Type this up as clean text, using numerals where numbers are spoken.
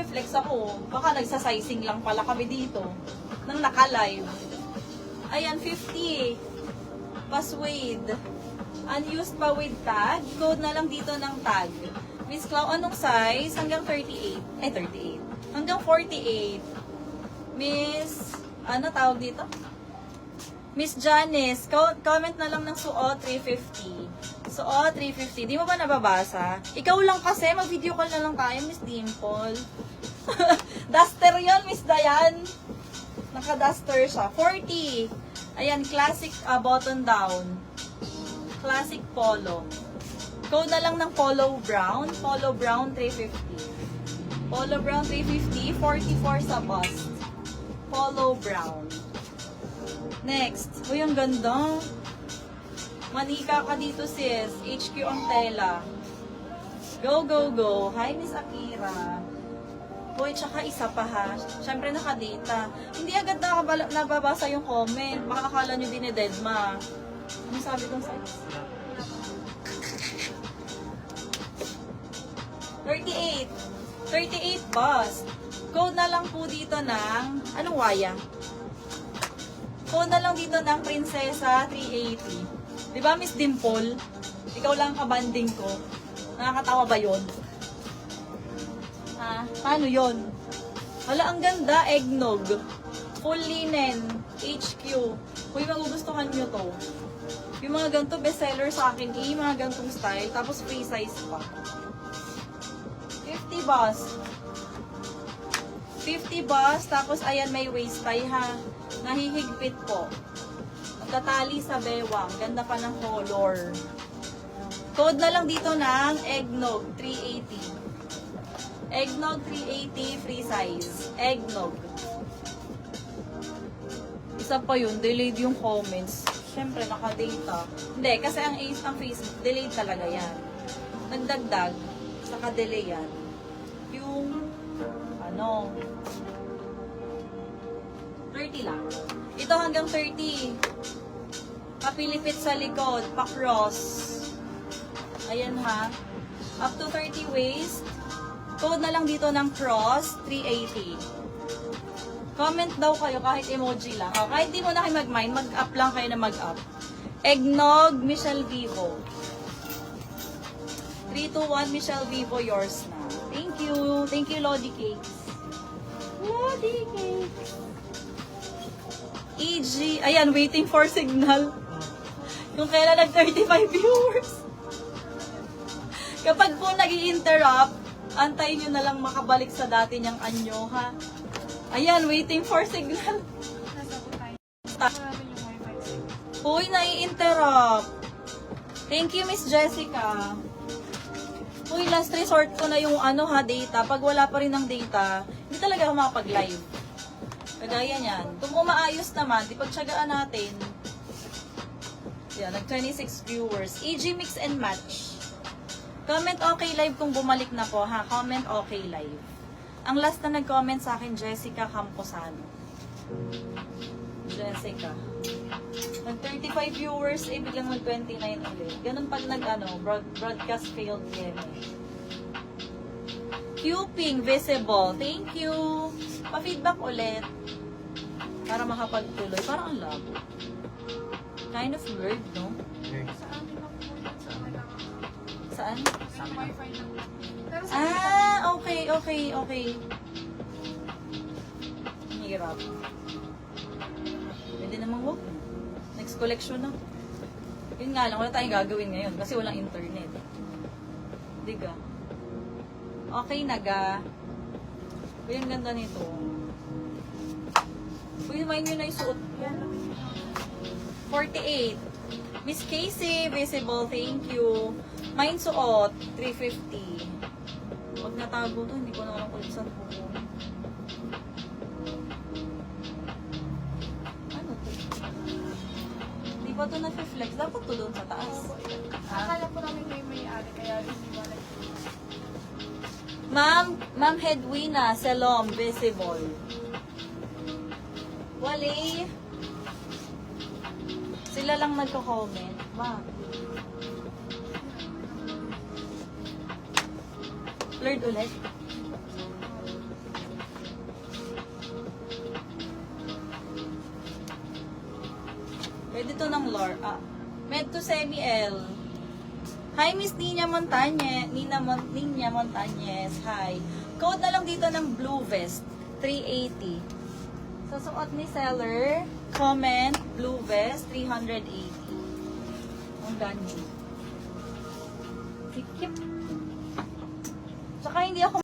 nafe-flex ako. Baka nagsasizing lang pala kami dito. Nang naka-live. Ayan, 50. Password. Unused pa with tag. Code na lang dito ng tag. Miss Clau, anong size? Hanggang 38. 38. Hanggang 48. Miss, ano tawag dito? Miss Janice, comment na lang ng suot 350. Suot 350. Di mo ba nababasa? Ikaw lang kasi, mag-video call na lang tayo, Miss Dimple. Duster yon, Miss Dayan. Naka-duster siya. 40. Ayan, classic button down. Classic polo. Code na lang ng polo brown. Polo brown 350. Polo brown 350. 44 sa bust. Polo brown. Next. Uy, ang ganda. Manika ka dito, sis. HQ ang tela. Go, go, go. Hi, Miss Akira. Uy, tsaka isa pa ha. Siyempre nakadata. Hindi agad nababasa yung comment. Baka akala nyo dinededma. Ano sabi kong size? 38. 38 bust. Code na lang po dito ng, anong waya? Code na lang dito ng Prinsesa 380. Diba, Miss Dimple? Ikaw lang kabanding ko. Nakakatawa ba yun? Ha? Paano yun? Hala, ang ganda. Eggnog. Full linen. HQ. Uy, magugustuhan nyo to. Yung mga ganito bestseller sa akin, mga ganitong style. Tapos free size pa. 50 bust. 50 bust. Tapos ayan, may waist tie ha. Nahihigpit po. Magtatali sa bewang. Ganda pa ng color. Code na lang dito ng Eggnog 380. Eggnog 380 free size. Eggnog. Isa pa yun, delayed yung comments. Siyempre, naka-data. Hindi, kasi ang Facebook, delayed talaga yan. Nagdagdag, saka delay yan. Yung, 30 lang. Ito hanggang 30. Kapilipit sa likod, pa-cross. Ayan ha. Up to 30 waist. Code na lang dito ng cross, 380. Comment daw kayo kahit emoji lang. O, kahit di mo na kayo mag-mind, mag-up lang kayo na mag-up. Eggnog, Michelle Vivo. 321 Michelle Vivo, yours na. Thank you. Thank you, Lodi Cakes. Lodi Cakes. EG, ayan, waiting for signal. Kung kailan nag-35 viewers. Kapag po nag-i-interrupt, antayin nyo na lang makabalik sa dati niyang anyo, ha? Ayan, waiting for signal. Uy, nai-interrupt. Thank you, Miss Jessica. Uy, last resort ko na yung data. Pag wala pa rin ng data, hindi talaga ako makapag-live. Kagaya niyan. Kung umaayos naman, di pagtsagaan natin. Yan, nag-26 viewers. EG Mix and Match. Comment okay live kung bumalik na po, ha? Comment okay live. Ang last na nag-comment sa akin, Jessica Camposano. Jessica. Nag-35 viewers, biglang nag-29 ulit. Ganun pag broadcast failed game. Cuping, visible. Thank you. Pa-feedback ulit. Para makapagtuloy. Parang ang labo. Kind of weird, no? Saan? Okay. Hirap. Pwede namang wag. Next collection na. Yun nga lang, wala tayong gagawin ngayon kasi walang internet. Diga. Okay, naga. Uy, ang ganda nito. Uy, mind nyo na yung suot ko. 48. Miss Casey, visible, thank you. Mine suot, 350. Huwag natago to, hindi ko na alam kung saan po. Ano to? Hindi pa to na-flex. Dapat to doon sa taas. Akala po namin kayo may-ari, kaya hindi ba Ma'am Hedwina, Selom, visible. Wale. Sila lang nagko-comment. Ma. Blurred ulit. to ng med to semi-L. Hi, Miss Nina Montañez. Nina Montañez. Hi. Code na lang dito ng blue vest. 380. So, suot ni seller. Comment, blue vest, 380. Ang ganda. Sikip. Saka hindi ako